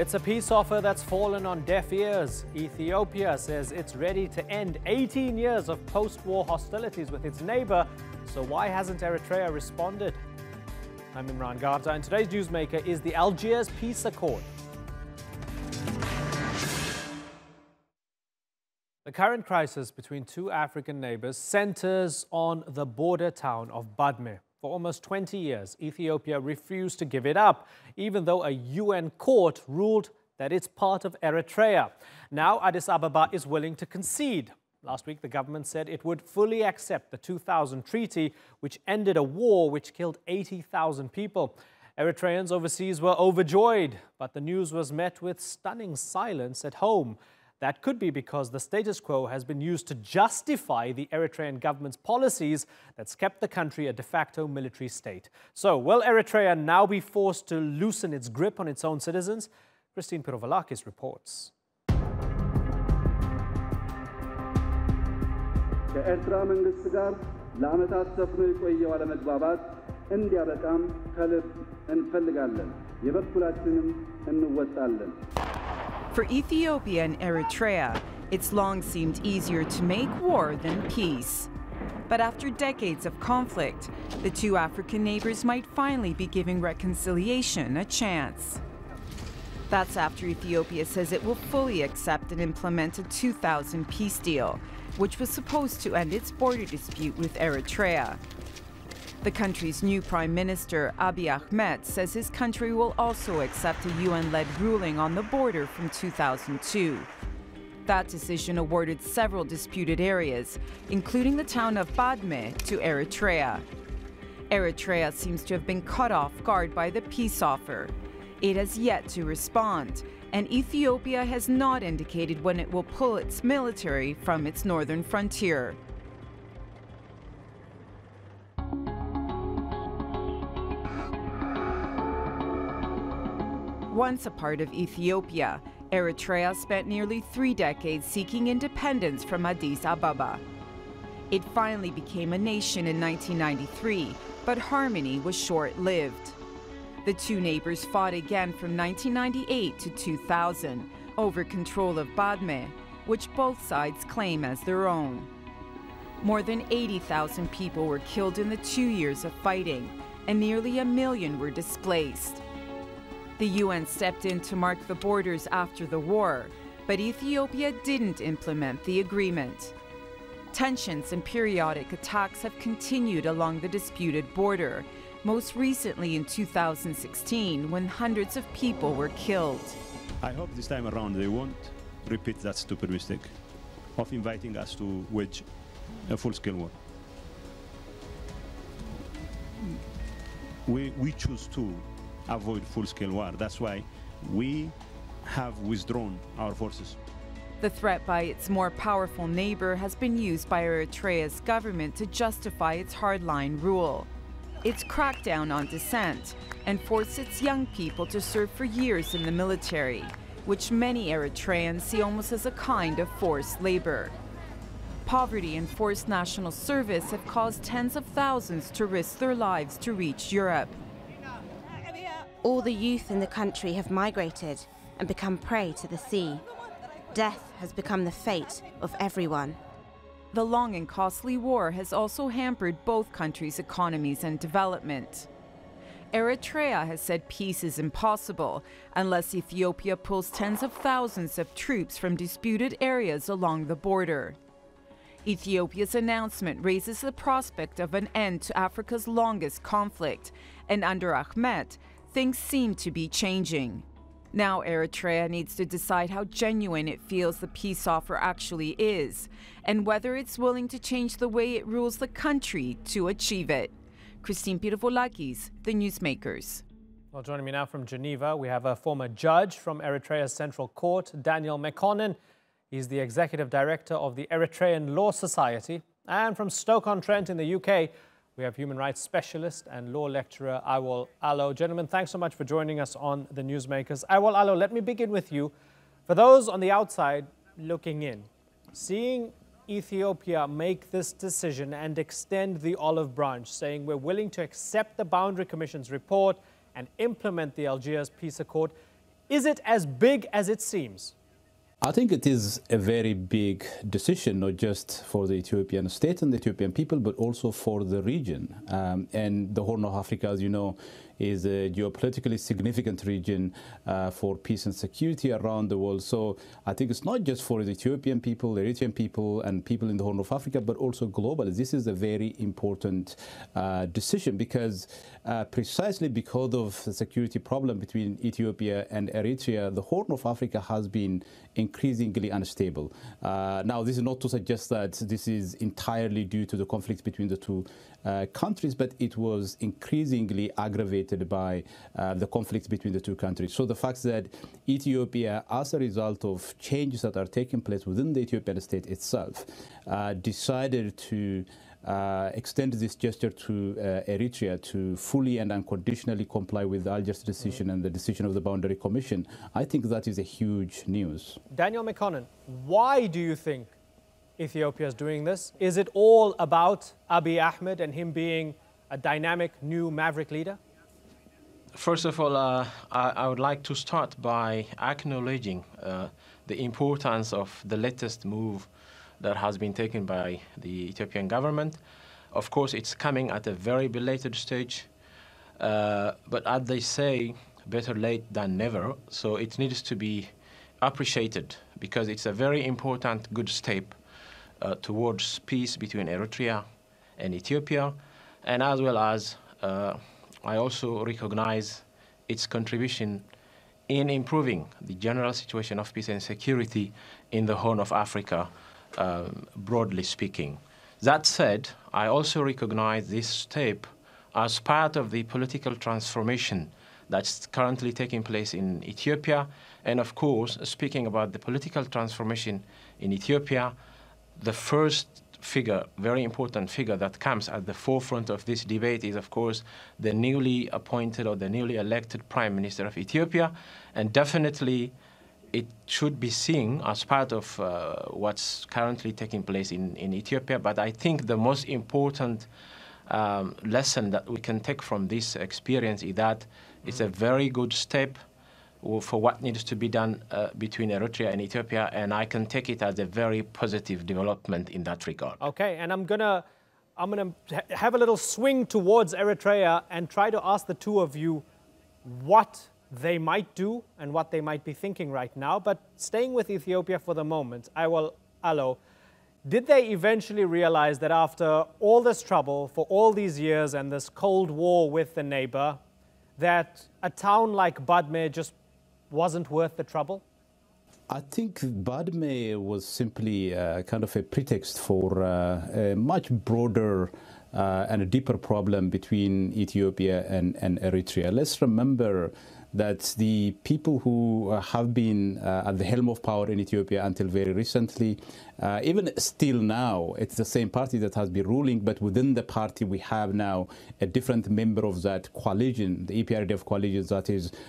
It's a peace offer that's fallen on deaf ears. Ethiopia says it's ready to end 18 years of post-war hostilities with its neighbor. So why hasn't Eritrea responded? I'm Ramzan Kadyrov, and today's newsmaker is the Algiers Peace Accord. The current crisis between two African neighbors centers on the border town of Badme. For almost 20 years, Ethiopia refused to give it up, even though a UN court ruled that it's part of Eritrea. Now Addis Ababa is willing to concede. Last week, the government said it would fully accept the 2000 treaty, which ended a war which killed 80,000 people. Eritreans overseas were overjoyed, but the news was met with stunning silence at home. That could be because the status quo has been used to justify the Eritrean government's policies that's kept the country a de facto military state. So, will Eritrea now be forced to loosen its grip on its own citizens? Christine Pirovalakis reports. ከኤርትራ መንግስት ጋር ለዓመታት ሰፍኖ የቆየው አለመግባባት እንዲያበቃም ከልብ እንፈልጋለን። የበኩላችንም እንወጣለን። For Ethiopia and Eritrea, it's long seemed easier to make war than peace. But after decades of conflict, the two African neighbors might finally be giving reconciliation a chance. That's after Ethiopia says it will fully accept and implement a 2000 peace deal, which was supposed to end its border dispute with Eritrea. The country's new Prime Minister, Abiy Ahmed, says his country will also accept a UN-led ruling on the border from 2002. That decision awarded several disputed areas, including the town of Badme, to Eritrea. Eritrea seems to have been caught off guard by the peace offer. It has yet to respond, and Ethiopia has not indicated when it will pull its military from its northern frontier. Once a part of Ethiopia, Eritrea spent nearly 3 decades seeking independence from Addis Ababa. It finally became a nation in 1993, but harmony was short-lived. The two neighbors fought again from 1998 to 2000 over control of Badme, which both sides claim as their own. More than 80,000 people were killed in the 2 years of fighting, and nearly 1 million were displaced. The UN stepped in to mark the borders after the war, but Ethiopia didn't implement the agreement. Tensions and periodic attacks have continued along the disputed border, most recently in 2016, when hundreds of people were killed. I hope this time around they won't repeat that stupid mistake of inviting us to wage a full-scale war. We choose to avoid full-scale war. That's why we have withdrawn our forces. The threat by its more powerful neighbor has been used by Eritrea's government to justify its hardline rule. It's cracked down on dissent and forced its young people to serve for years in the military, which many Eritreans see almost as a kind of forced labor. Poverty and forced national service have caused tens of thousands to risk their lives to reach Europe. All the youth in the country have migrated and become prey to the sea. Death has become the fate of everyone. The long and costly war has also hampered both countries' economies and development. Eritrea has said peace is impossible unless Ethiopia pulls tens of thousands of troops from disputed areas along the border. Ethiopia's announcement raises the prospect of an end to Africa's longest conflict, and under Ahmed, things seem to be changing. Now Eritrea needs to decide how genuine it feels the peace offer actually is, and whether it's willing to change the way it rules the country to achieve it. Christine Pirovalakis, The Newsmakers. Well, joining me now from Geneva, we have a former judge from Eritrea's Central Court, Daniel Mekonnen. He's the Executive Director of the Eritrean Law Society. And from Stoke-on-Trent in the UK, we have human rights specialist and law lecturer Awol Allo. Gentlemen, thanks so much for joining us on The Newsmakers. Awol Allo, let me begin with you. For those on the outside looking in, seeing Ethiopia make this decision and extend the olive branch, saying we're willing to accept the Boundary Commission's report and implement the Algiers Peace Accord, Is it as big as it seems? I think it is a very big decision, not just for the Ethiopian state and the Ethiopian people, but also for the region. And the Horn of Africa, as you know, is a geopolitically significant region for peace and security around the world. So I think it's not just for the Ethiopian people, the Eritrean people, and people in the Horn of Africa, but also globally. This is a very important decision because precisely because of the security problem between Ethiopia and Eritrea, the Horn of Africa has been increasingly unstable. Now, this is not to suggest that this is entirely due to the conflict between the two countries, but it was increasingly aggravated by the conflicts between the two countries. So the fact that Ethiopia, as a result of changes that are taking place within the Ethiopian state itself, decided to extend this gesture to Eritrea to fully and unconditionally comply with the Algiers decision and the decision of the Boundary Commission, I think that is a huge news. Daniel McConnell, why do you think Ethiopia is doing this? Is it all about Abiy Ahmed and him being a dynamic new maverick leader? First of all, I would like to start by acknowledging the importance of the latest move that has been taken by the Ethiopian government. Of course, it's coming at a very belated stage, but as they say, better late than never, so it needs to be appreciated because it's a very important good step towards peace between Eritrea and Ethiopia, and as well as I also recognize its contribution in improving the general situation of peace and security in the Horn of Africa, broadly speaking. That said, I also recognize this step as part of the political transformation that's currently taking place in Ethiopia. And of course, speaking about the political transformation in Ethiopia, the first figure, very important figure that comes at the forefront of this debate is, of course, the newly appointed or the newly elected Prime Minister of Ethiopia. And definitely, it should be seen as part of what's currently taking place in Ethiopia. But I think the most important lesson that we can take from this experience is that it's a very good step for what needs to be done between Eritrea and Ethiopia, and I can take it as a very positive development in that regard. Okay, and I'm gonna have a little swing towards Eritrea and try to ask the two of you what they might do and what they might be thinking right now. But staying with Ethiopia for the moment, Alo, did they eventually realize that after all this trouble for all these years and this Cold War with the neighbor, that a town like Badme just wasn't worth the trouble? I think Badme was simply kind of a pretext for a much broader and a deeper problem between Ethiopia and Eritrea. Let's remember that the people who have been at the helm of power in Ethiopia until very recently, even still now, it's the same party that has been ruling, but within the party we have now a different member of that coalition, the EPRDF coalition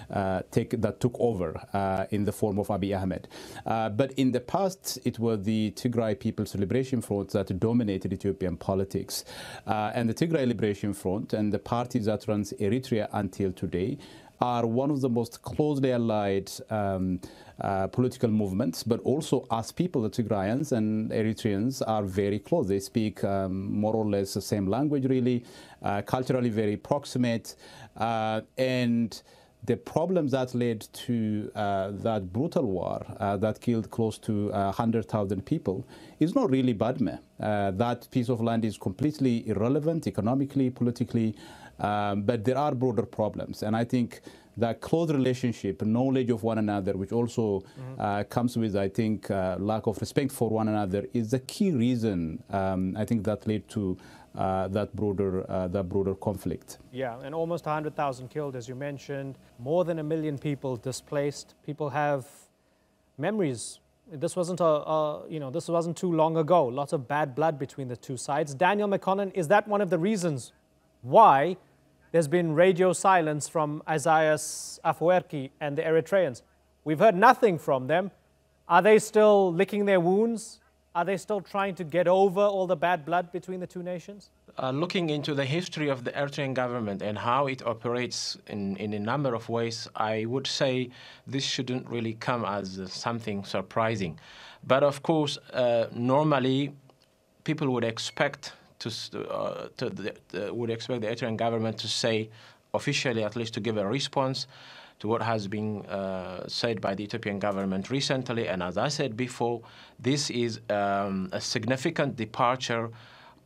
that took over in the form of Abiy Ahmed. But in the past, it was the Tigray People's Liberation Front that dominated Ethiopian politics. And the Tigray Liberation Front and the party that runs Eritrea until today are one of the most closely allied political movements, but also as people, the Tigrayans and Eritreans are very close. They speak more or less the same language, really, culturally very proximate. And the problems that led to that brutal war that killed close to 100,000 people is not really Badme. That piece of land is completely irrelevant economically, politically, but there are broader problems. And I think that close relationship, knowledge of one another, which also comes with, I think, lack of respect for one another, is the key reason, I think, that led to that broader conflict. Yeah, and almost 100,000 killed, as you mentioned, more than 1 million people displaced. People have memories. This wasn't this wasn't too long ago. Lots of bad blood between the two sides. Daniel McConnell, is that one of the reasons why there's been radio silence from Isaias Afwerki and the Eritreans? We've heard nothing from them. Are they still licking their wounds? Are they still trying to get over all the bad blood between the two nations? Looking into the history of the Eritrean government and how it operates in a number of ways, I would say this shouldn't really come as something surprising. But of course, normally people would expect the Eritrean government to say, officially at least, to give a response to what has been said by the Ethiopian government recently. And as I said before, this is a significant departure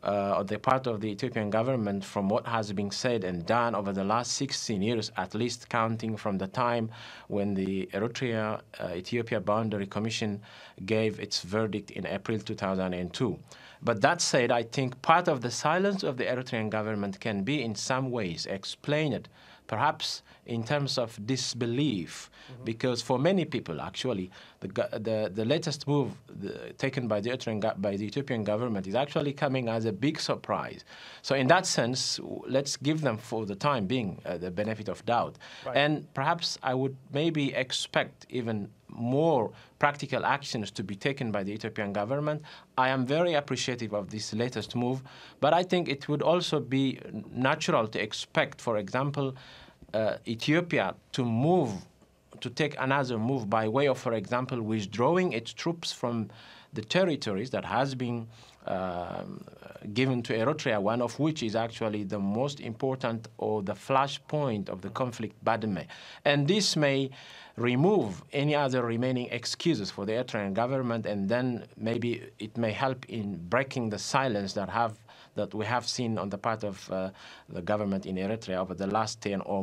on the part of the Ethiopian government from what has been said and done over the last 16 years, at least counting from the time when the Eritrea-Ethiopia Boundary Commission gave its verdict in April 2002. But that said, I think part of the silence of the Eritrean government can be in some ways explained, perhaps in terms of disbelief, because for many people, actually, the latest move taken by the Ethiopian government is actually coming as a big surprise. So in that sense, let's give them for the time being the benefit of doubt. Right. And perhaps I would maybe expect even more practical actions to be taken by the Ethiopian government. I am very appreciative of this latest move, but I think it would also be natural to expect, for example, Ethiopia to take another move by way of, for example, withdrawing its troops from the territories that has been given to Eritrea, one of which is actually the most important or the flashpoint of the conflict, Badme. And this may remove any other remaining excuses for the Eritrean government, and then maybe it may help in breaking the silence that we have seen on the part of the government in Eritrea over the last 10 or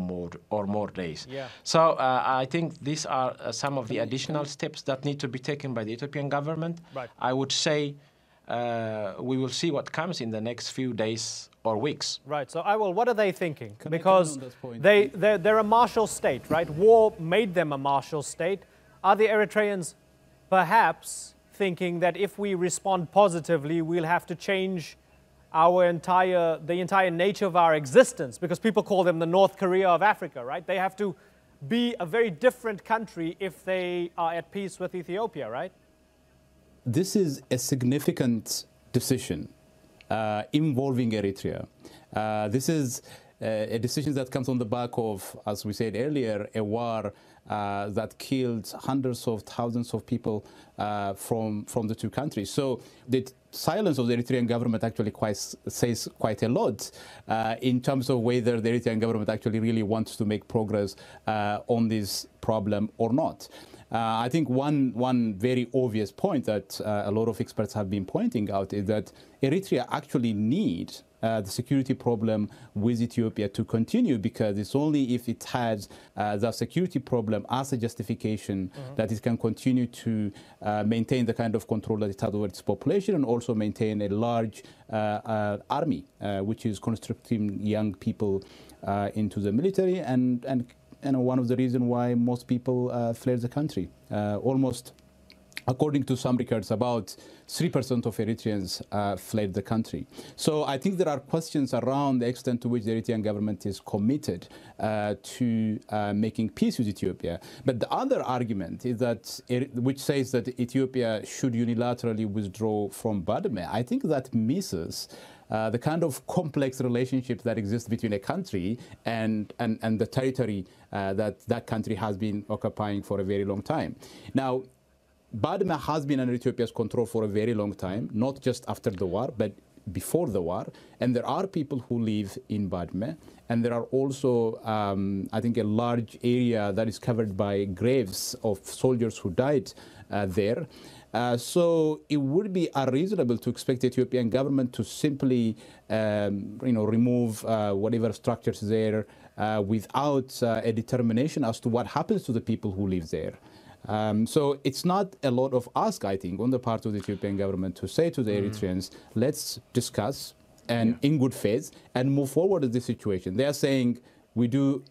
more days. Yeah. So I think these are some of the additional steps that need to be taken by the Ethiopian government. Right. I would say we will see what comes in the next few days or weeks. Right. So, what are they thinking? Because they're a martial state, right? War made them a martial state. Are the Eritreans perhaps thinking that if we respond positively, we'll have to change the entire nature of our existence? Because people call them the North Korea of Africa, right? They have to be a very different country if they are at peace with Ethiopia, right? This is a significant decision involving Eritrea. This is a decision that comes on the back of, as we said earlier, a war that killed hundreds of thousands of people from the two countries. So the silence of the Eritrean government actually says quite a lot in terms of whether the Eritrean government actually really wants to make progress on this problem or not. I think one very obvious point that a lot of experts have been pointing out is that Eritrea actually needs the security problem with Ethiopia to continue, because it's only if it has the security problem as a justification that it can continue to maintain the kind of control that it has over its population, and also maintain a large army, which is conscripting young people into the military, and one of the reasons why most people fled the country. Almost, according to some records, about 3% of Eritreans fled the country. So I think there are questions around the extent to which the Eritrean government is committed to making peace with Ethiopia. But the other argument is that, which says that Ethiopia should unilaterally withdraw from Badme. I think that misses the kind of complex relationship that exists between a country and the territory that country has been occupying for a very long time. Now, Badme has been under Ethiopia's control for a very long time, not just after the war, but before the war. And there are people who live in Badme. And there are also, I think, a large area that is covered by graves of soldiers who died there. So it would be unreasonable to expect the Ethiopian government to simply, remove whatever structures there without a determination as to what happens to the people who live there. So it's not a lot of ask, I think, on the part of the Ethiopian government to say to the Eritreans, let's discuss and in good faith and move forward with this situation. They are saying we do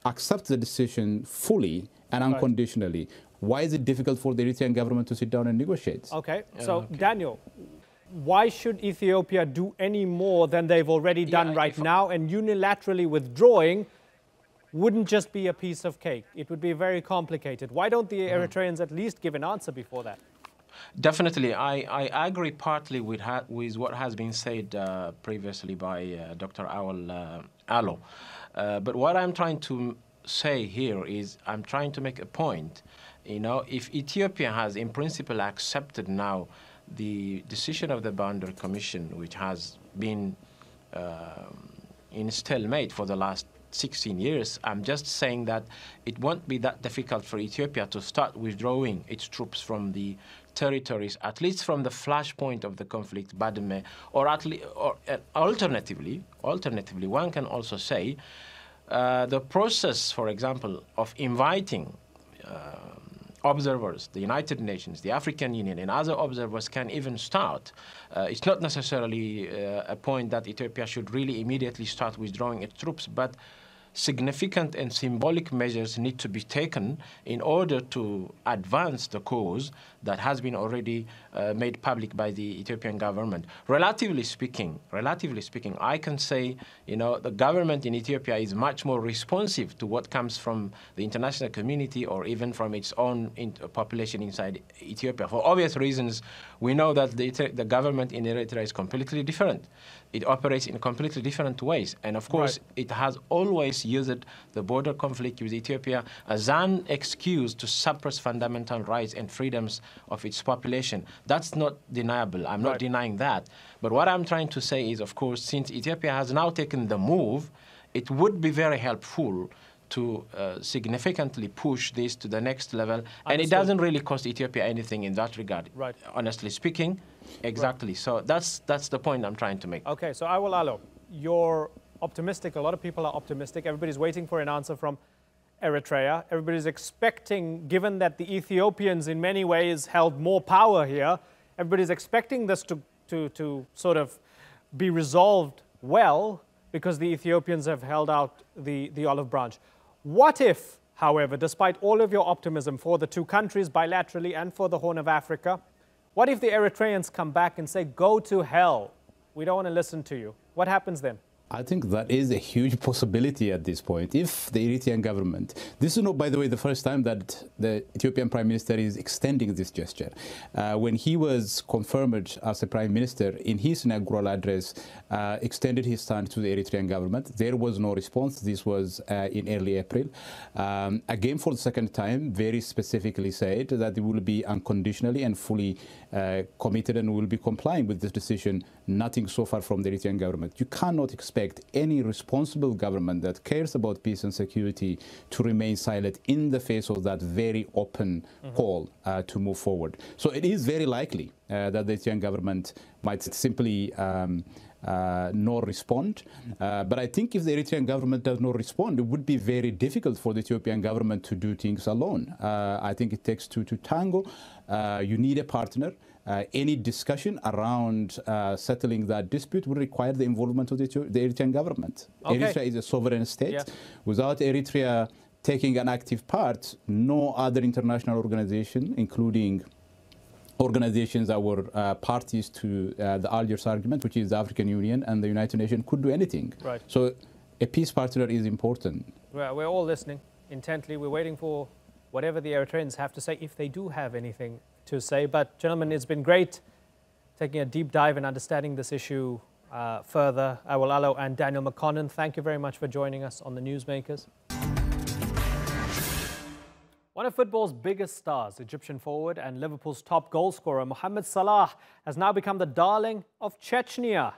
accept the decision fully and unconditionally. Right. Why is it difficult for the Eritrean government to sit down and negotiate? Okay, so Daniel, why should Ethiopia do any more than they've already done right now, and unilaterally withdrawing wouldn't just be a piece of cake? It would be very complicated. Why don't the Eritreans at least give an answer before that? Definitely, I agree partly with what has been said previously by Dr. Awal Alo. But what I'm trying to say here is I'm trying to make a point. You know, if Ethiopia has in principle accepted now the decision of the Boundary Commission, which has been in stalemate for the last 16 years, I'm just saying that it won't be that difficult for Ethiopia to start withdrawing its troops from the territories, at least from the flashpoint of the conflict, Badme, or alternatively, one can also say the process, for example, of inviting observers, the United Nations, the African Union, and other observers can even start. It's not necessarily a point that Ethiopia should really immediately start withdrawing its troops, but significant and symbolic measures need to be taken in order to advance the cause that has been already made public by the Ethiopian government. Relatively speaking, I can say, you know, the government in Ethiopia is much more responsive to what comes from the international community or even from its own population inside Ethiopia. For obvious reasons, we know that the government in Eritrea is completely different. It operates in completely different ways. And of course, it has always used the border conflict with Ethiopia as an excuse to suppress fundamental rights and freedoms of its population. That's not deniable. I'm not denying that. But what I'm trying to say is, of course, since Ethiopia has now taken the move, it would be very helpful to significantly push this to the next level. And it doesn't really cost Ethiopia anything in that regard, honestly speaking. Exactly. So that's the point I'm trying to make. Okay, so Awal Alo, you're optimistic. A lot of people are optimistic. Everybody's waiting for an answer from Eritrea. Everybody's expecting, given that the Ethiopians in many ways held more power here, everybody's expecting this to sort of be resolved well because the Ethiopians have held out the olive branch. What if, however, despite all of your optimism for the two countries bilaterally and for the Horn of Africa, what if the Eritreans come back and say, go to hell, we don't want to listen to you? What happens then? I think that is a huge possibility at this point. If the Eritrean government, this is not, by the way, the first time that the Ethiopian Prime Minister is extending this gesture. When he was confirmed as a Prime Minister, in his inaugural address, extended his hand to the Eritrean government. There was no response. This was in early April. Again, for the second time, very specifically said that they will be unconditionally and fully committed and will be complying with this decision. Nothing so far from the Eritrean government. You cannot expect any responsible government that cares about peace and security to remain silent in the face of that very open call to move forward. So it is very likely that the Ethiopian government might simply not respond. But I think if the Eritrean government does not respond, it would be very difficult for the Ethiopian government to do things alone. I think it takes two to tango. You need a partner. Any discussion around settling that dispute would require the involvement of the Eritrean government. Eritrea is a sovereign state. Without Eritrea taking an active part, no other international organization, including organizations that were parties to the Algiers argument, which is the African Union and the United Nations, could do anything. So a peace partner is important. Well, we're all listening intently. We're waiting for whatever the Eritreans have to say, if they do have anything to say. But gentlemen, it's been great taking a deep dive and understanding this issue further. Awal Alo and Daniel McConnell, thank you very much for joining us on the Newsmakers. One of football's biggest stars, Egyptian forward and Liverpool's top goal scorer, Mohamed Salah, has now become the darling of Chechnya.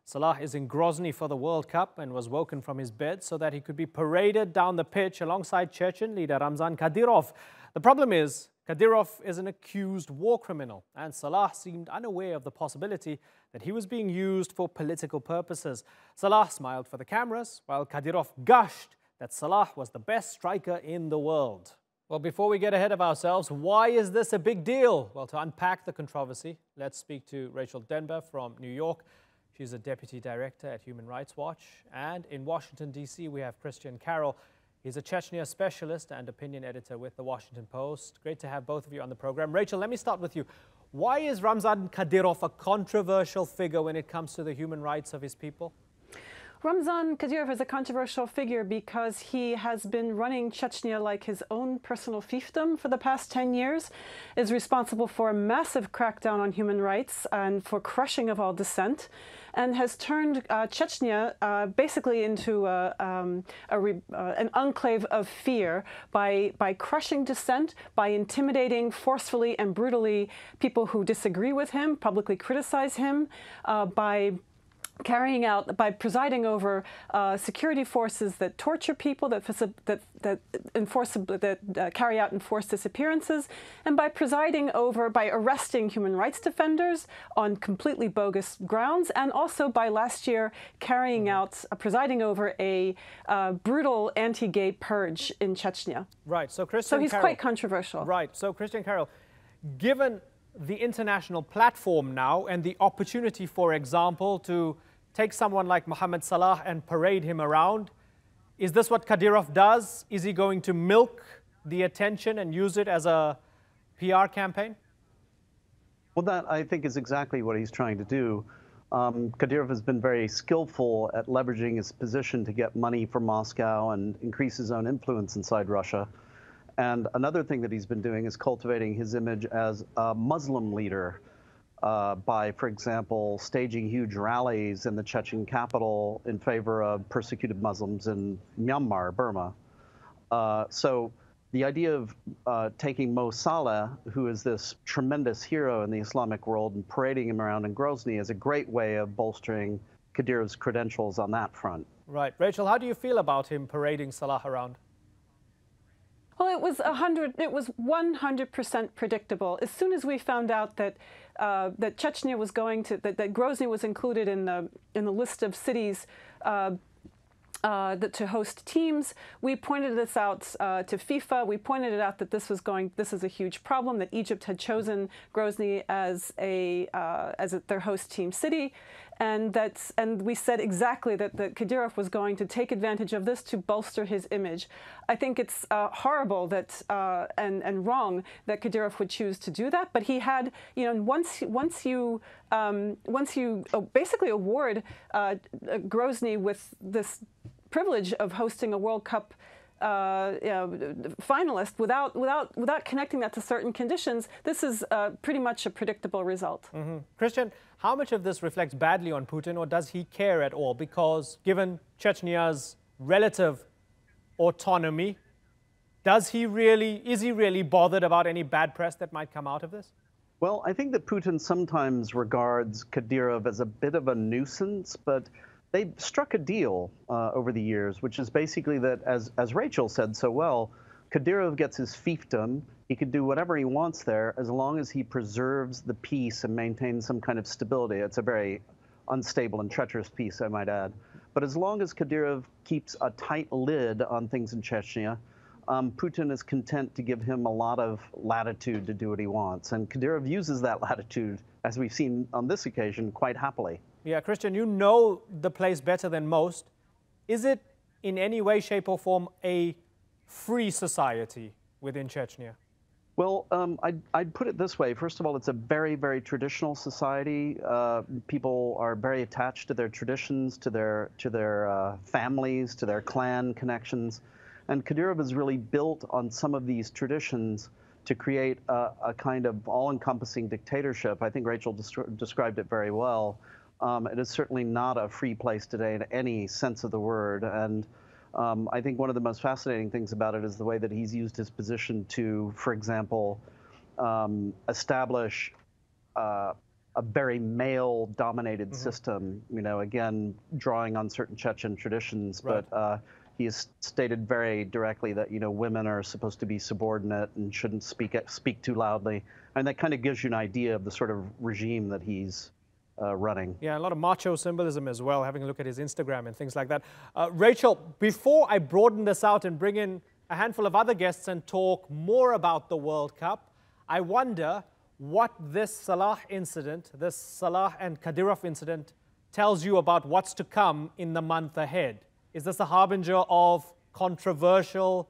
Salah is in Grozny for the World Cup and was woken from his bed so that he could be paraded down the pitch alongside Chechen leader Ramzan Kadyrov. The problem is, Kadyrov is an accused war criminal, and Salah seemed unaware of the possibility that he was being used for political purposes. Salah smiled for the cameras, while Kadyrov gushed that Salah was the best striker in the world. Well, before we get ahead of ourselves, why is this a big deal? Well, to unpack the controversy, let's speak to Rachel Denver from New York. She's a deputy director at Human Rights Watch. And in Washington, D.C., we have Christian Carroll. He's a Chechnya specialist and opinion editor with The Washington Post. Great to have both of you on the program. Rachel, let me start with you. Why is Ramzan Kadyrov a controversial figure when it comes to the human rights of his people? Ramzan Kadyrov is a controversial figure because he has been running Chechnya like his own personal fiefdom for the past 10 years, is responsible for a massive crackdown on human rights and for crushing of all dissent, and has turned Chechnya basically into an enclave of fear by crushing dissent, by intimidating forcefully and brutally people who disagree with him, publicly criticize him, by presiding over security forces that torture people, that carry out enforced disappearances, and by arresting human rights defenders on completely bogus grounds, and also by last year presiding over a brutal anti-gay purge in Chechnya. Right. So he's quite controversial. Right. So Christian Carroll, given the international platform now and the opportunity, for example, to take someone like Mohammed Salah and parade him around, is this what Kadyrov does? Is he going to milk the attention and use it as a PR campaign? Well, that, I think, is exactly what he's trying to do. Kadyrov has been very skillful at leveraging his position to get money from Moscow and increase his own influence inside Russia. And another thing that he's been doing is cultivating his image as a Muslim leader by, for example, staging huge rallies in the Chechen capital in favor of persecuted Muslims in Myanmar, Burma. So the idea of taking Mo Salah, who is this tremendous hero in the Islamic world, and parading him around in Grozny is a great way of bolstering Kadyrov's credentials on that front. Right. Rachel, how do you feel about him parading Salah around? Well, it was 100% predictable. As soon as we found out that that Chechnya was going to, that Grozny was included in the list of cities to host teams, we pointed this out to FIFA. We pointed it out that this is a huge problem, that Egypt had chosen Grozny as their host team city, and we said exactly that Kadyrov was going to take advantage of this to bolster his image. I think it's horrible that and wrong that Kadyrov would choose to do that. But he had, once you basically award Grozny with this privilege of hosting a World Cup finalist without connecting that to certain conditions, this is pretty much a predictable result. Mm-hmm. Christian, how much of this reflects badly on Putin, or does he care at all? Because given Chechnya's relative autonomy, is he really bothered about any bad press that might come out of this? Well, I think that Putin sometimes regards Kadyrov as a bit of a nuisance, but they've struck a deal over the years, which is basically that, as Rachel said so well, Kadyrov gets his fiefdom. He can do whatever he wants there as long as he preserves the peace and maintains some kind of stability. It's a very unstable and treacherous peace, I might add. But as long as Kadyrov keeps a tight lid on things in Chechnya, Putin is content to give him a lot of latitude to do what he wants. And Kadyrov uses that latitude, as we've seen on this occasion, quite happily. Yeah, Christian, you know the place better than most. Is it in any way, shape or form a free society within Chechnya? Well, I'd put it this way. First of all, it's a very, very traditional society. People are very attached to their traditions, to their families, to their clan connections. And Kadyrov has really built on some of these traditions to create a kind of all-encompassing dictatorship. I think Rachel described it very well. It is certainly not a free place today in any sense of the word. And I think one of the most fascinating things about it is the way that he's used his position to, for example, establish a very male-dominated system, again, drawing on certain Chechen traditions. Right. But he has stated very directly that, women are supposed to be subordinate and shouldn't speak too loudly. And that kind of gives you an idea of the sort of regime that he's running. Yeah, a lot of macho symbolism as well, having a look at his Instagram and things like that. Rachel, before I broaden this out and bring in a handful of other guests and talk more about the World Cup, I wonder what this Salah incident, this Salah and Kadyrov incident, tells you about what's to come in the month ahead. Is this a harbinger of controversial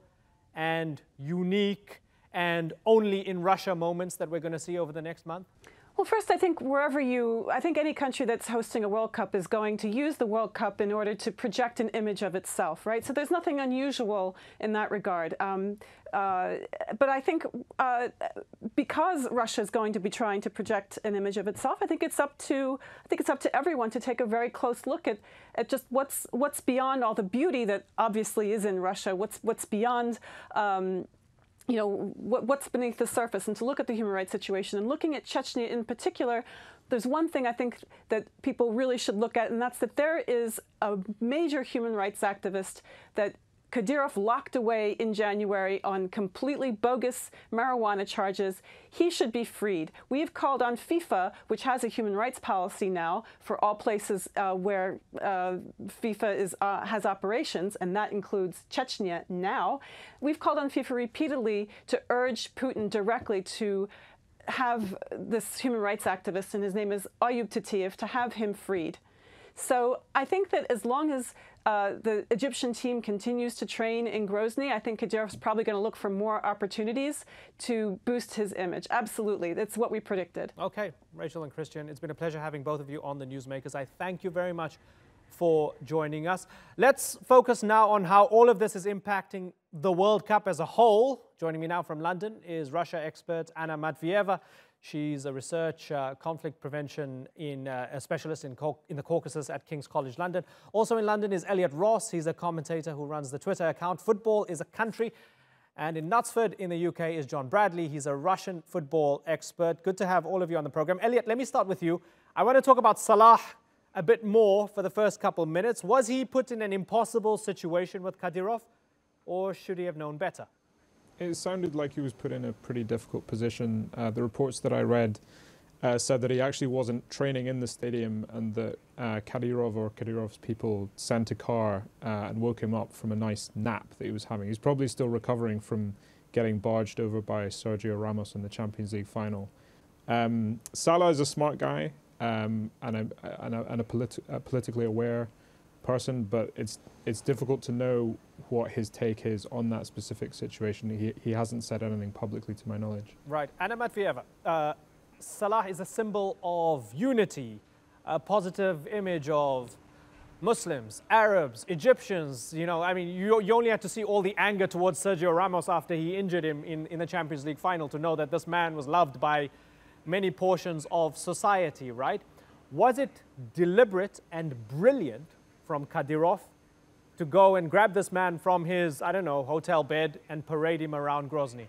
and unique and only in Russia moments that we're going to see over the next month? Well, first, I think I think any country that's hosting a World Cup is going to use the World Cup in order to project an image of itself, right? So there's nothing unusual in that regard. But I think because Russia is going to be trying to project an image of itself, I think it's up to everyone to take a very close look at just what's beyond all the beauty that obviously is in Russia. What's beyond. You know, what's beneath the surface, and to look at the human rights situation. And looking at Chechnya in particular, there's one thing I think that people really should look at, and that's that there is a major human rights activist that Kadyrov locked away in January on completely bogus marijuana charges. He should be freed. We've called on FIFA, which has a human rights policy now for all places where FIFA has operations, and that includes Chechnya now. We've called on FIFA repeatedly to urge Putin directly to have this human rights activist, and his name is Ayub Titiev, to have him freed. So I think that as long as the Egyptian team continues to train in Grozny, I think Kadyrov's probably going to look for more opportunities to boost his image. Absolutely. That's what we predicted. Okay, Rachel and Christian, it's been a pleasure having both of you on the Newsmakers. I thank you very much for joining us. Let's focus now on how all of this is impacting the World Cup as a whole. Joining me now from London is Russia expert Anna Matvieva. She's a research conflict prevention a specialist in the Caucasus at King's College London. Also in London is Elliot Ross. He's a commentator who runs the Twitter account Football is a Country. And in Knutsford in the UK is John Bradley. He's a Russian football expert. Good to have all of you on the program. Elliot, let me start with you. I want to talk about Salah a bit more for the first couple of minutes. Was he put in an impossible situation with Kadyrov, or should he have known better? It sounded like he was put in a pretty difficult position. The reports that I read said that he actually wasn't training in the stadium, and that Kadyrov or Kadyrov's people sent a car and woke him up from a nice nap that he was having. He's probably still recovering from getting barged over by Sergio Ramos in the Champions League final. Salah is a smart guy and a politically aware person, but it's difficult to know what his take is on that specific situation. He hasn't said anything publicly to my knowledge. Right. Anna Matvieva, Salah is a symbol of unity, a positive image of Muslims, Arabs, Egyptians. You know, I mean, you only had to see all the anger towards Sergio Ramos after he injured him in the Champions League final to know that this man was loved by many portions of society, right? Was it deliberate and brilliant from Kadyrov to go and grab this man from his, I don't know, hotel bed and parade him around Grozny?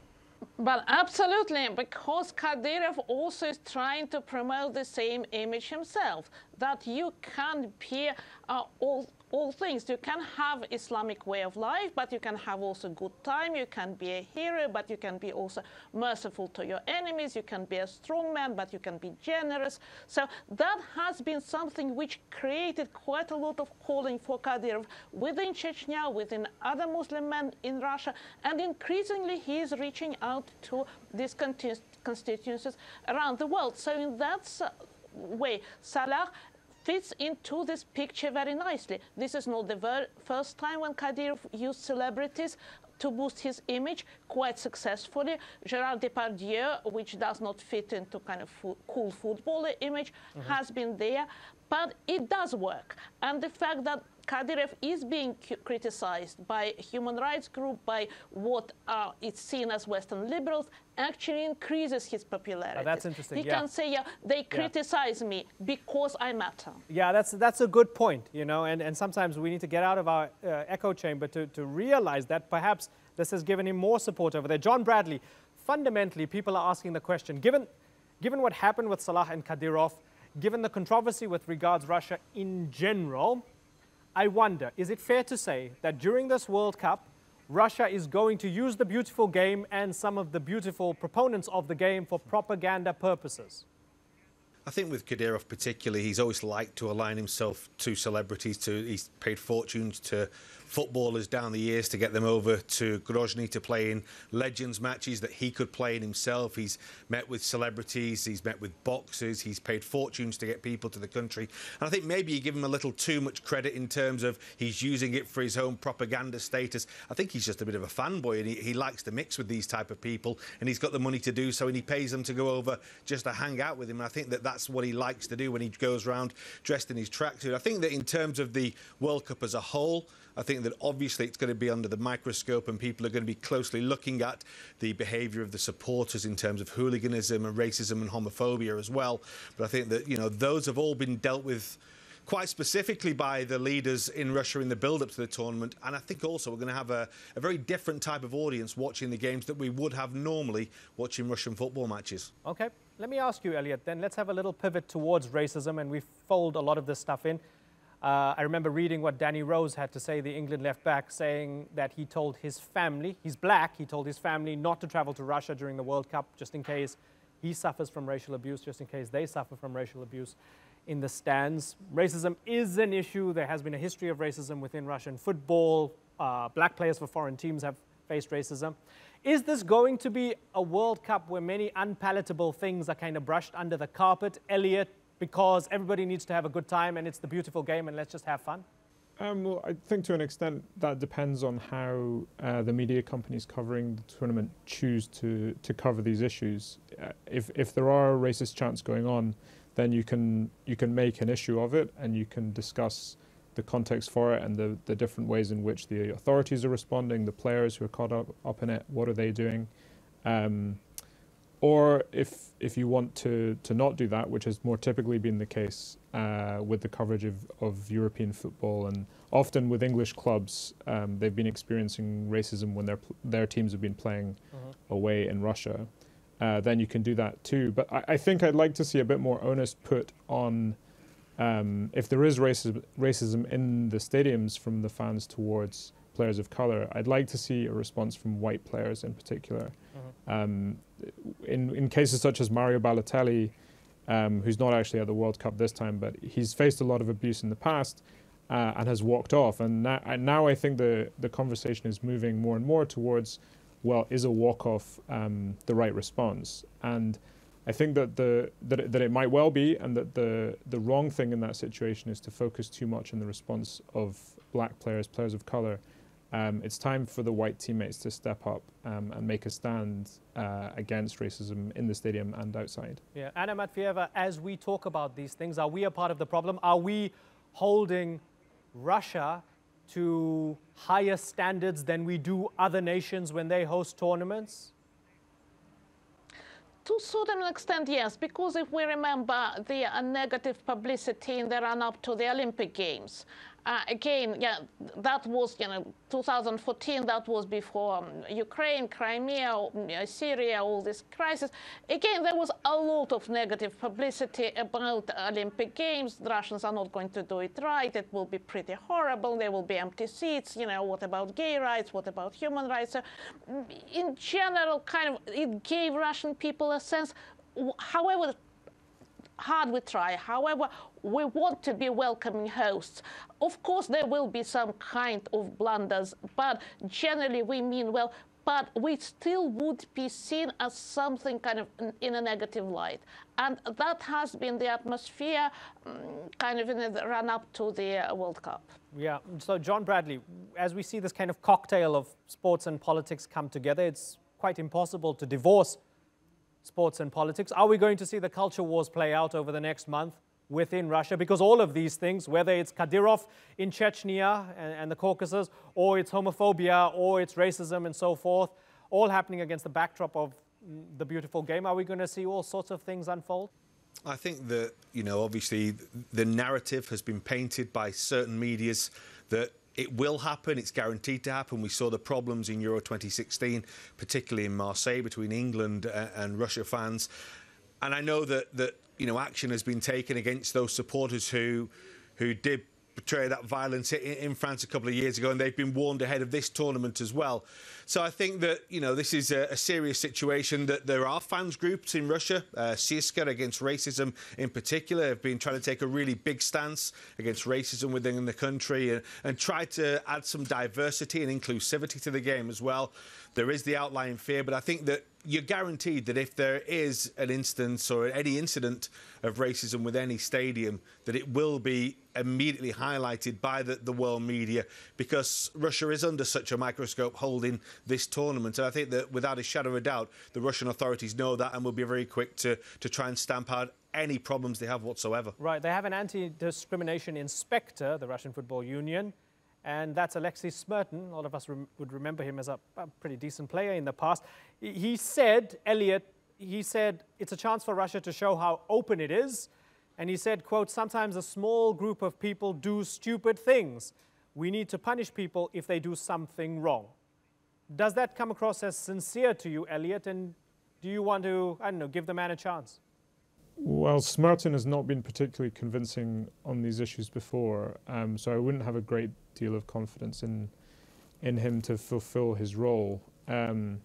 Well, absolutely, because Kadyrov also is trying to promote the same image himself, that you can be all things. You can have Islamic way of life, but you can have also good time. You can be a hero, but you can be also merciful to your enemies. You can be a strong man, but you can be generous. So that has been something which created quite a lot of calling for Kadyrov within Chechnya, within other Muslim men in Russia, and increasingly he is reaching out to these constituencies around the world. So in that way, Salah fits into this picture very nicely. This is not the first time when Kadyrov used celebrities to boost his image quite successfully. Gerard Depardieu, which does not fit into kind of cool footballer image, has been there, but it does work. And the fact that Kadyrov is being criticized by a human rights group, by what is seen as Western liberals, actually increases his popularity. That's interesting. He can say, yeah, they criticize me because I matter. Yeah, that's a good point, you know, and sometimes we need to get out of our echo chamber to realize that perhaps this has given him more support over there. John Bradley, fundamentally, people are asking the question, given what happened with Salah and Kadyrov, given the controversy with regards Russia in general, I wonder, is it fair to say that during this World Cup, Russia is going to use the beautiful game and some of the beautiful proponents of the game for propaganda purposes? I think with Kadyrov particularly, he's always liked to align himself to celebrities. He's paid fortunes to footballers down the years to get them over to Grozny to play in Legends matches that he could play in himself. He's met with celebrities, he's met with boxers, he's paid fortunes to get people to the country. And I think maybe you give him a little too much credit in terms of he's using it for his own propaganda status. I think he's just a bit of a fanboy, and he likes to mix with these type of people, and he's got the money to do so, and he pays them to go over just to hang out with him. And I think that that's what he likes to do when he goes around dressed in his tracksuit. I think that in terms of the World Cup as a whole, I think that obviously it's going to be under the microscope, and people are going to be closely looking at the behaviour of the supporters in terms of hooliganism and racism and homophobia as well. But I think that, you know, those have all been dealt with quite specifically by the leaders in Russia in the build-up to the tournament. And I think also we're going to have a very different type of audience watching the games that we would have normally watching Russian football matches. OK, let me ask you, Elliot, then let's have a little pivot towards racism, and we fold a lot of this stuff in. I remember reading what Danny Rose had to say, the England left back, saying that he told his family, he's black, he told his family not to travel to Russia during the World Cup just in case he suffers from racial abuse, just in case they suffer from racial abuse in the stands. Racism is an issue. There has been a history of racism within Russian football. Black players for foreign teams have faced racism. Is this going to be a World Cup where many unpalatable things are kind of brushed under the carpet, Elliot, because everybody needs to have a good time and it's the beautiful game and let's just have fun? Well, I think to an extent that depends on how the media companies covering the tournament choose to cover these issues. If there are racist chants going on, then you can make an issue of it, and you can discuss the context for it and the different ways in which the authorities are responding, the players who are caught up in it, what are they doing? Or if you want to not do that, which has more typically been the case with the coverage of European football, and often with English clubs, they've been experiencing racism when their teams have been playing away in Russia. Then you can do that too. But I think I'd like to see a bit more onus put on if there is racism in the stadiums from the fans towards players of colour. I'd like to see a response from white players in particular. In cases such as Mario Balotelli, who's not actually at the World Cup this time, but he's faced a lot of abuse in the past and has walked off. And now I think the conversation is moving more and more towards, well, is a walk-off the right response? And I think that that it might well be, and that the wrong thing in that situation is to focus too much on the response of black players, players of colour. It's time for the white teammates to step up and make a stand against racism in the stadium and outside. Yeah, Anna Matvieva, as we talk about these things, are we a part of the problem? Are we holding Russia to higher standards than we do other nations when they host tournaments? To a certain extent, yes, because if we remember the negative publicity in the run-up to the Olympic Games, again, yeah, that was, 2014, that was before Ukraine, Crimea, Syria, all this crisis. Again, there was a lot of negative publicity about the Olympic Games. The Russians are not going to do it right. It will be pretty horrible. There will be empty seats. What about gay rights? What about human rights? So, in general, it gave Russian people a sense, however hard we try, however we want to be welcoming hosts. Of course, there will be some kind of blunders, but generally we mean well, but we still would be seen as something kind of in a negative light. And that has been the atmosphere kind of in the run-up to the World Cup. Yeah, so John Bradley, as we see this kind of cocktail of sports and politics come together, it's quite impossible to divorce sports and politics. Are we going to see the culture wars play out over the next month within Russia? Because all of these things, whether it's Kadyrov in Chechnya and the Caucasus, or it's homophobia, or it's racism and so forth, all happening against the backdrop of the beautiful game, are we going to see all sorts of things unfold? I think that, obviously the narrative has been painted by certain medias that it will happen, it's guaranteed to happen. We saw the problems in Euro 2016, particularly in Marseille, between England and Russia fans. And I know that action has been taken against those supporters who did portray that violence in France a couple of years ago, and they've been warned ahead of this tournament as well. So I think that, you know, this is a serious situation, that there are fans groups in Russia, CSKA against racism in particular, have been trying to take a really big stance against racism within the country and try to add some diversity and inclusivity to the game as well. There is the outlying fear, but I think that you're guaranteed that if there is an instance or any incident of racism with any stadium, that it will be immediately highlighted by the world media, because Russia is under such a microscope holding this tournament. And I think that without a shadow of a doubt, the Russian authorities know that and will be very quick to try and stamp out any problems they have whatsoever. Right, they have an anti-discrimination inspector, the Russian Football Union, and that's Alexei Smertin. A lot of us would remember him as a pretty decent player in the past. He said, Elliot, it's a chance for Russia to show how open it is. And he said, quote, sometimes a small group of people do stupid things. We need to punish people if they do something wrong. Does that come across as sincere to you, Elliot? And do you want to, I don't know, give the man a chance? Well, Smertin has not been particularly convincing on these issues before, so I wouldn't have a great deal of confidence in him to fulfill his role. And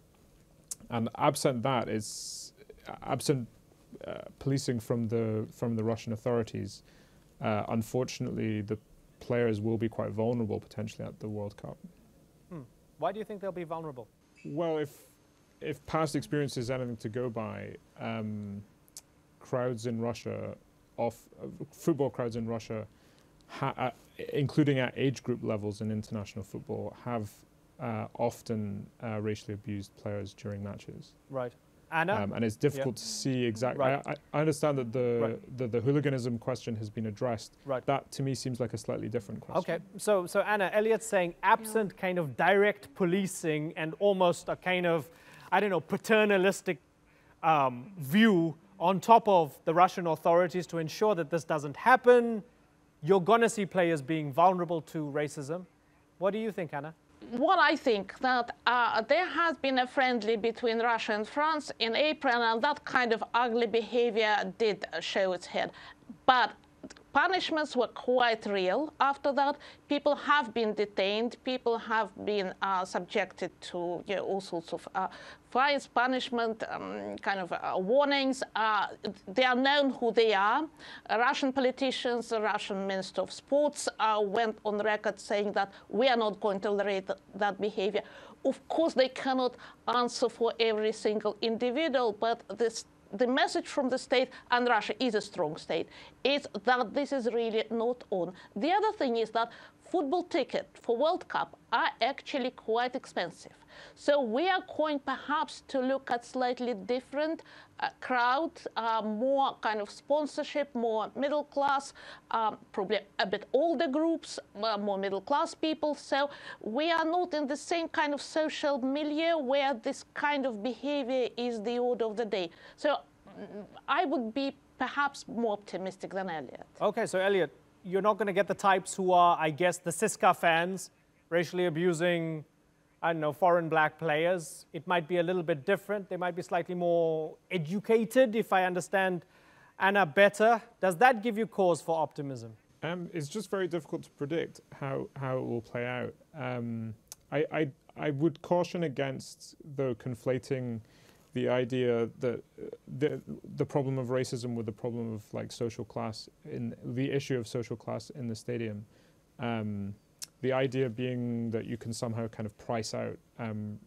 absent that, absent policing from the Russian authorities, unfortunately, the players will be quite vulnerable potentially at the World Cup. Why do you think they'll be vulnerable? Well, if past experience is anything to go by, crowds in Russia, football crowds in Russia, including at age group levels in international football, have often racially abused players during matches. Right. Anna? And it's difficult to see exactly. Right. I understand that the hooliganism question has been addressed. Right. That to me seems like a slightly different question. Okay. So Anna, Elliot's saying absent kind of direct policing and almost a kind of, I don't know, paternalistic view on top of the Russian authorities to ensure that this doesn't happen, you're going to see players being vulnerable to racism. What do you think, Anna? Well, I think that there has been a friendly between Russia and France in April, and that kind of ugly behavior did show its head. But punishments were quite real after that. People have been detained. People have been subjected to all sorts of fines, punishment, kind of warnings. They are known who they are. Russian politicians, the Russian Minister of Sports went on record saying that we are not going to tolerate that behavior. Of course, they cannot answer for every single individual, but the message from the state, and Russia is a strong state, is that this is really not on. The other thing is that football tickets for World Cup are actually quite expensive. So we are going perhaps to look at slightly different crowd, more kind of sponsorship, more middle class, probably a bit older groups, more middle class people. So we are not in the same kind of social milieu where this kind of behavior is the order of the day. So I would be perhaps more optimistic than Elliot. Okay, so Elliot, you're not going to get the types who are, I guess, the CSKA fans racially abusing, I don't know, foreign black players. It might be a little bit different. They might be slightly more educated, if I understand Anna better. Does that give you cause for optimism? It's just very difficult to predict how it will play out. I would caution against, though, conflating the idea that the problem of racism with the problem of like social class, in the issue of social class in the stadium. The idea being that you can somehow kind of price out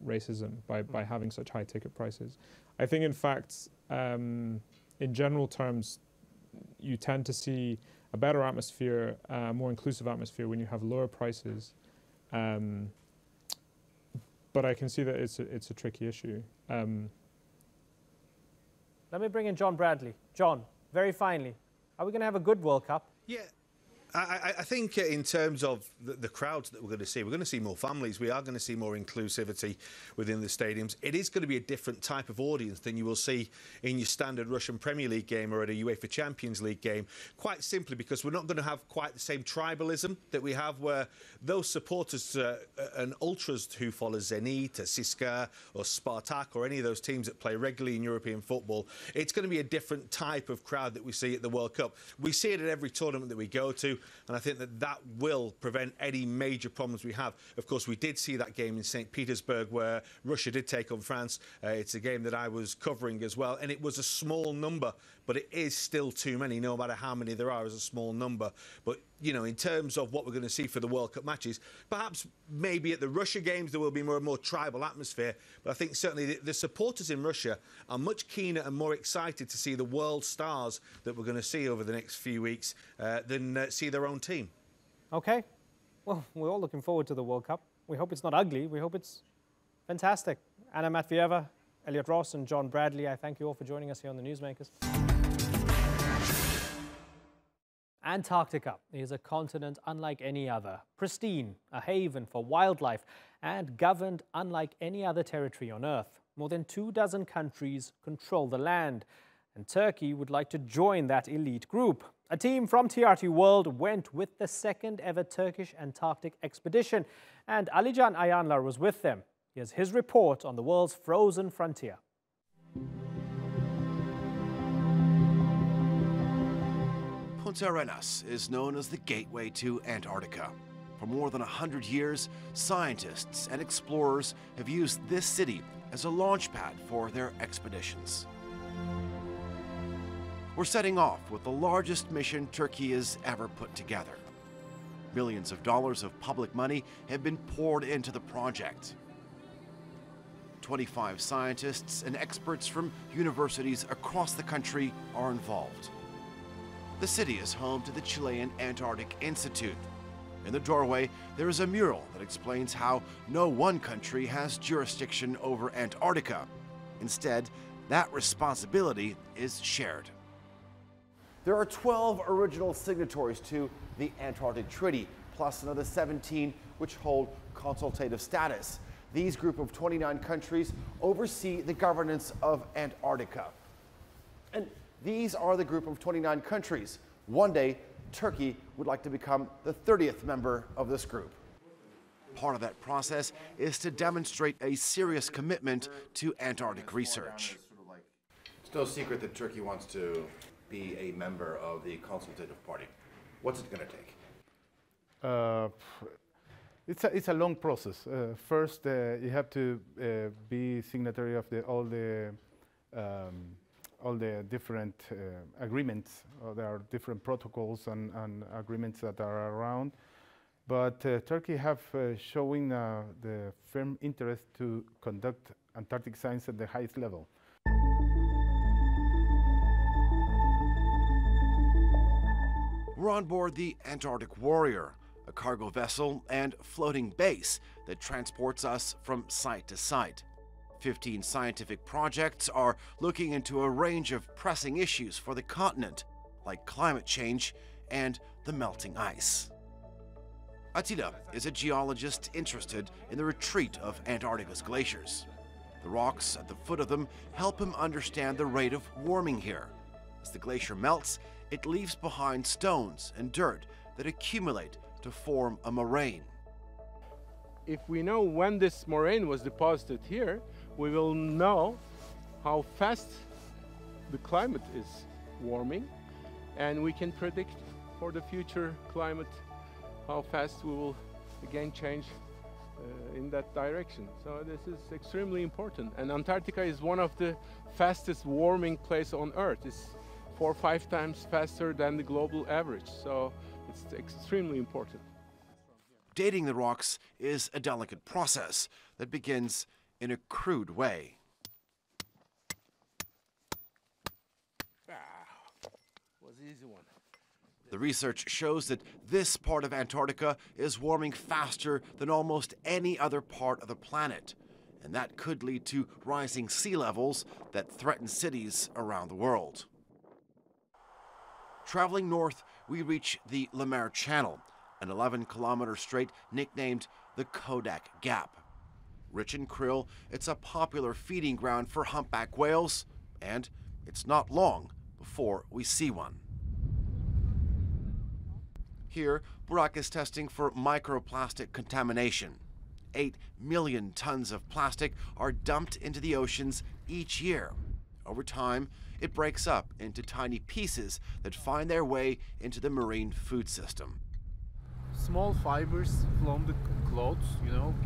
racism by having such high ticket prices. I think, in fact, in general terms, you tend to see a better atmosphere, more inclusive atmosphere when you have lower prices. But I can see that it's a tricky issue. Let me bring in John Bradley. John, very finally, are we going to have a good World Cup? Yeah. I think in terms of the crowds that we're going to see more families. We are going to see more inclusivity within the stadiums. It is going to be a different type of audience than you will see in your standard Russian Premier League game or at a UEFA Champions League game, quite simply because we're not going to have quite the same tribalism that we have, where those supporters and ultras who follow Zenit, CSKA or Spartak or any of those teams that play regularly in European football, it's going to be a different type of crowd that we see at the World Cup. We see it at every tournament that we go to. and I think that will prevent any major problems we have. Of course, we did see that game in St. Petersburg where Russia did take on France. It's a game that I was covering as well, and it was a small number, but it is still too many, no matter how many there are, as a small number. But, you know, in terms of what we're going to see for the World Cup matches, perhaps maybe at the Russia games there will be more and more tribal atmosphere, but I think certainly the supporters in Russia are much keener and more excited to see the world stars that we're going to see over the next few weeks than see their own team. Okay. Well, we're all looking forward to the World Cup. We hope it's not ugly. We hope it's fantastic. Anna Matvieva, Elliot Ross and John Bradley, I thank you all for joining us here on the Newsmakers. Antarctica is a continent unlike any other, pristine, a haven for wildlife, and governed unlike any other territory on Earth. More than 24 countries control the land, and Turkey would like to join that elite group. A team from TRT World went with the second ever Turkish Antarctic expedition, and Alican Ayanlar was with them. Here's his report on the world's frozen frontier. Punta Arenas is known as the gateway to Antarctica. For more than 100 years, scientists and explorers have used this city as a launch pad for their expeditions. We're setting off with the largest mission Turkey has ever put together. Millions of dollars of public money have been poured into the project. 25 scientists and experts from universities across the country are involved. The city is home to the Chilean Antarctic Institute. In the doorway, there is a mural that explains how no one country has jurisdiction over Antarctica. Instead, that responsibility is shared. There are 12 original signatories to the Antarctic Treaty, plus another 17 which hold consultative status. These group of 29 countries oversee the governance of Antarctica. And these are the group of 29 countries. One day, Turkey would like to become the 30th member of this group. Part of that process is to demonstrate a serious commitment to Antarctic research. It's no secret that Turkey wants to be a member of the consultative party. What's it going to take? It's a long process. First, you have to be signatory of all the different agreements. There are different protocols and agreements that are around. But Turkey have showing the firm interest to conduct Antarctic science at the highest level. We're on board the Antarctic Warrior, a cargo vessel and floating base that transports us from site to site. 15 scientific projects are looking into a range of pressing issues for the continent, like climate change and the melting ice. Attila is a geologist interested in the retreat of Antarctica's glaciers. The rocks at the foot of them help him understand the rate of warming here. As the glacier melts, it leaves behind stones and dirt that accumulate to form a moraine. If we know when this moraine was deposited here, we will know how fast the climate is warming, and we can predict for the future climate how fast we will again change in that direction. So this is extremely important. And Antarctica is one of the fastest warming places on Earth. It's 4 or 5 times faster than the global average. So it's extremely important. Dating the rocks is a delicate process that begins in a crude way. Was an easy one. The research shows that this part of Antarctica is warming faster than almost any other part of the planet, and that could lead to rising sea levels that threaten cities around the world. Traveling north, we reach the Le Maire Channel, an 11-kilometer strait nicknamed the Kodak Gap. Rich in krill, it's a popular feeding ground for humpback whales, and it's not long before we see one. Here, Burak is testing for microplastic contamination. 8 million tons of plastic are dumped into the oceans each year. Over time, it breaks up into tiny pieces that find their way into the marine food system. Small fibers from the clothes,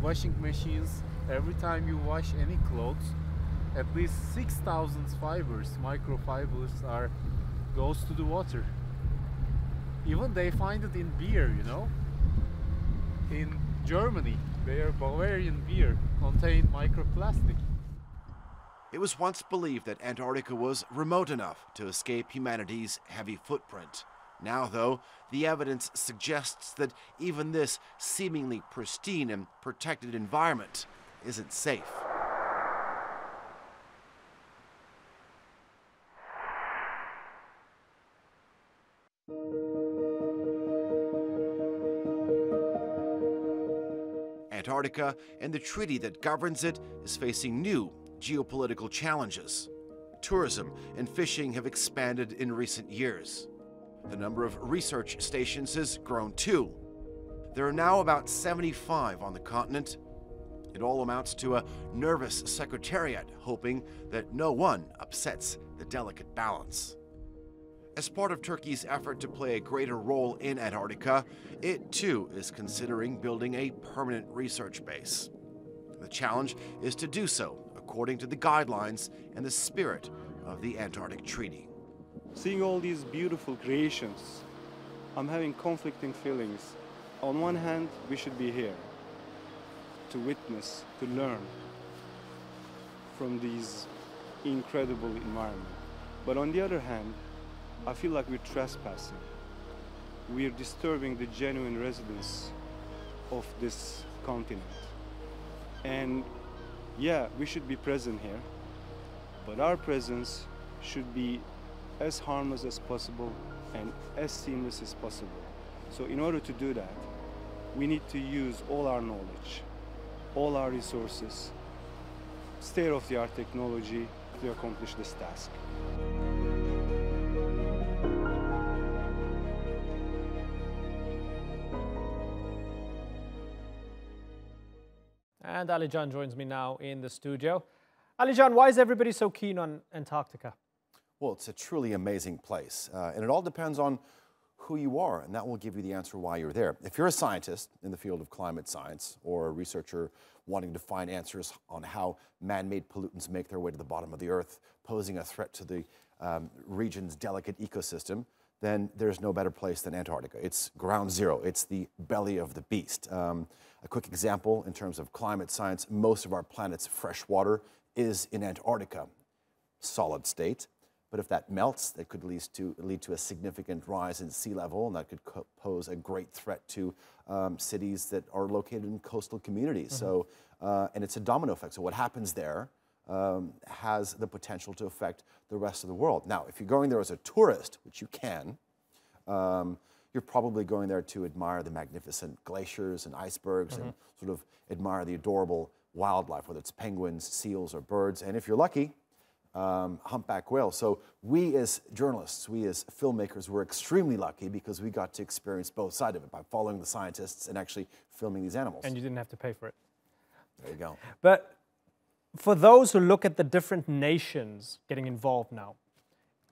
washing machines. Every time you wash any clothes, at least 6,000 fibers, microfibers, goes to the water. Even they find it in beer, In Germany, their Bavarian beer contained microplastic. It was once believed that Antarctica was remote enough to escape humanity's heavy footprint. Now, though, the evidence suggests that even this seemingly pristine and protected environment isn't safe. Antarctica and the treaty that governs it is facing new geopolitical challenges. Tourism and fishing have expanded in recent years. The number of research stations has grown too. There are now about 75 on the continent. It all amounts to a nervous secretariat hoping that no one upsets the delicate balance. As part of Turkey's effort to play a greater role in Antarctica, it too is considering building a permanent research base. The challenge is to do so according to the guidelines and the spirit of the Antarctic Treaty. Seeing all these beautiful creations, I'm having conflicting feelings. On one hand, we should be here to witness, to learn from these incredible environments. But on the other hand, I feel like we're trespassing. We're disturbing the genuine residents of this continent. And yeah, we should be present here, but our presence should be as harmless as possible and as seamless as possible. So in order to do that, we need to use all our knowledge, all our resources, state-of-the-art technology to accomplish this task. And Alican joins me now in the studio. Alican, why is everybody so keen on Antarctica? Well, it's a truly amazing place, and it all depends on who you are, and that will give you the answer why you're there. If you're a scientist in the field of climate science or a researcher wanting to find answers on how man-made pollutants make their way to the bottom of the earth, posing a threat to the region's delicate ecosystem, then there's no better place than Antarctica. It's ground zero. It's the belly of the beast. A quick example in terms of climate science, most of our planet's fresh water is in Antarctica, solid state. But if that melts, that could lead to a significant rise in sea level, and that could pose a great threat to cities that are located in coastal communities. So, and it's a domino effect. So what happens there has the potential to affect the rest of the world. Now, if you're going there as a tourist, which you can, you're probably going there to admire the magnificent glaciers and icebergs and sort of admire the adorable wildlife, whether it's penguins, seals, or birds. And if you're lucky, humpback whales. So we as journalists, we as filmmakers, were extremely lucky because we got to experience both sides of it by following the scientists and actually filming these animals. And you didn't have to pay for it. There you go. But for those who look at the different nations getting involved now,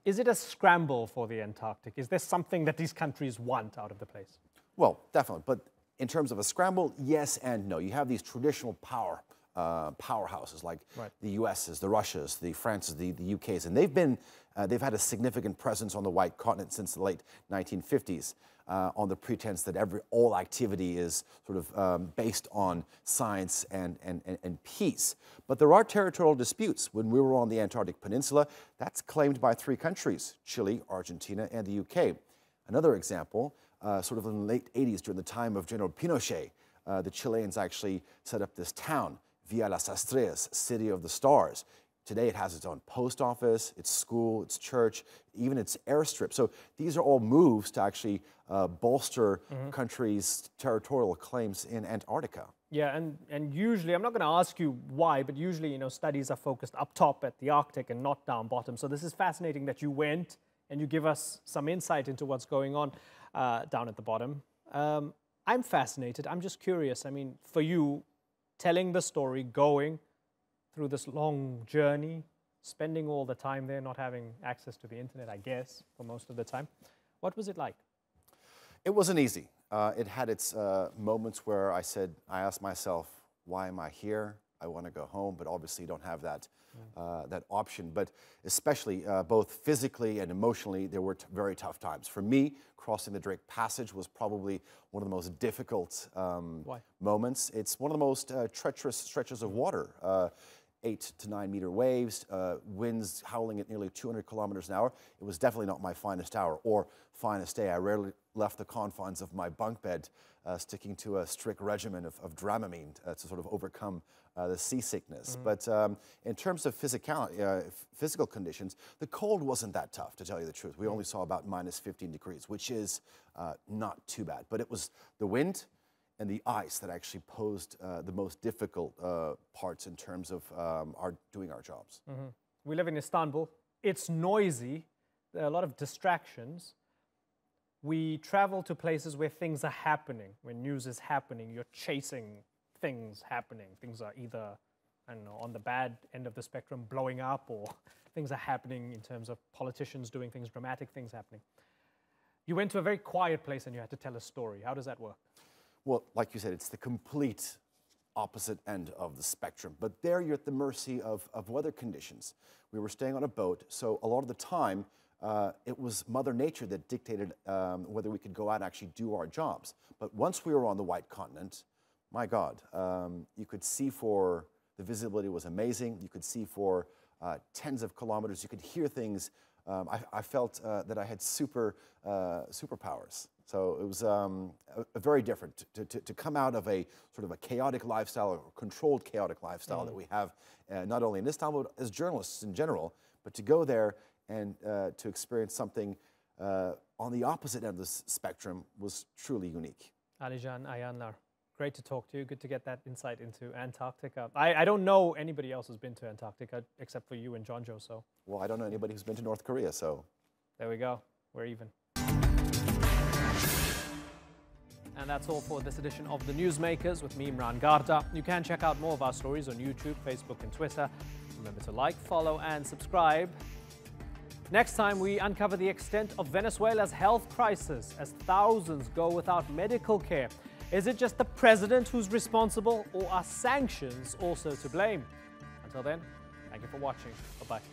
is it a scramble for the Antarctic? Is there something that these countries want out of the place? Well, definitely. But in terms of a scramble, yes and no. You have these traditional powerhouses like the US's, the Russias, the France's, the UK's, and they've had a significant presence on the white continent since the late 1950s. On the pretense that all activity is sort of based on science and peace. But there are territorial disputes. When we were on the Antarctic Peninsula, that's claimed by 3 countries, Chile, Argentina, and the UK. Another example, sort of in the late 80s, during the time of General Pinochet, the Chileans actually set up this town, Villa las Estrellas, City of the Stars. Today it has its own post office, its school, its church, even its airstrip. So these are all moves to actually bolster countries' territorial claims in Antarctica. Yeah, and usually, I'm not going to ask you why, but usually, studies are focused up top at the Arctic and not down bottom. So this is fascinating that you went and you give us some insight into what's going on down at the bottom. I'm fascinated. I'm just curious. I mean, for you, telling the story, going through this long journey, spending all the time there, not having access to the internet, I guess, for most of the time. What was it like? It wasn't easy. It had its moments where I asked myself, why am I here? I want to go home, but obviously you don't have that, that option. But especially both physically and emotionally, there were very tough times. For me, crossing the Drake Passage was probably one of the most difficult moments. It's one of the most treacherous stretches of water. 8 to 9 meter waves, winds howling at nearly 200 kilometers an hour. It was definitely not my finest hour or finest day. I rarely left the confines of my bunk bed, sticking to a strict regimen of Dramamine to sort of overcome the seasickness. But in terms of physical conditions, the cold wasn't that tough, to tell you the truth. We only saw about minus 15 degrees, which is not too bad. But it was the wind and the ice that actually posed the most difficult parts in terms of doing our jobs. We live in Istanbul. It's noisy. There are a lot of distractions. We travel to places where things are happening, where news is happening. You're chasing things happening. Things are either, I don't know, on the bad end of the spectrum, blowing up, or things are happening in terms of politicians doing things, dramatic things happening. You went to a very quiet place and you had to tell a story. How does that work? Well, like you said, it's the complete opposite end of the spectrum. But there you're at the mercy of weather conditions. We were staying on a boat, so a lot of the time it was Mother Nature that dictated whether we could go out and actually do our jobs. But once we were on the White Continent, my God, you could see the visibility was amazing. You could see for tens of kilometers. You could hear things. I felt that I had superpowers. So it was very different to come out of a sort of a chaotic lifestyle, or controlled chaotic lifestyle that we have not only in Istanbul, but as journalists in general, but to go there and to experience something on the opposite end of the spectrum was truly unique. Alican Ayanlar, great to talk to you. Good to get that insight into Antarctica. I don't know anybody else who's been to Antarctica except for you and Jonjo, so. Well, I don't know anybody who's been to North Korea, so. There we go. We're even. And that's all for this edition of The Newsmakers with me, Ramzan Kadyrov. You can check out more of our stories on YouTube, Facebook and Twitter. Remember to like, follow and subscribe. Next time, we uncover the extent of Venezuela's health crisis as thousands go without medical care. Is it just the president who's responsible, or are sanctions also to blame? Until then, thank you for watching. Bye-bye.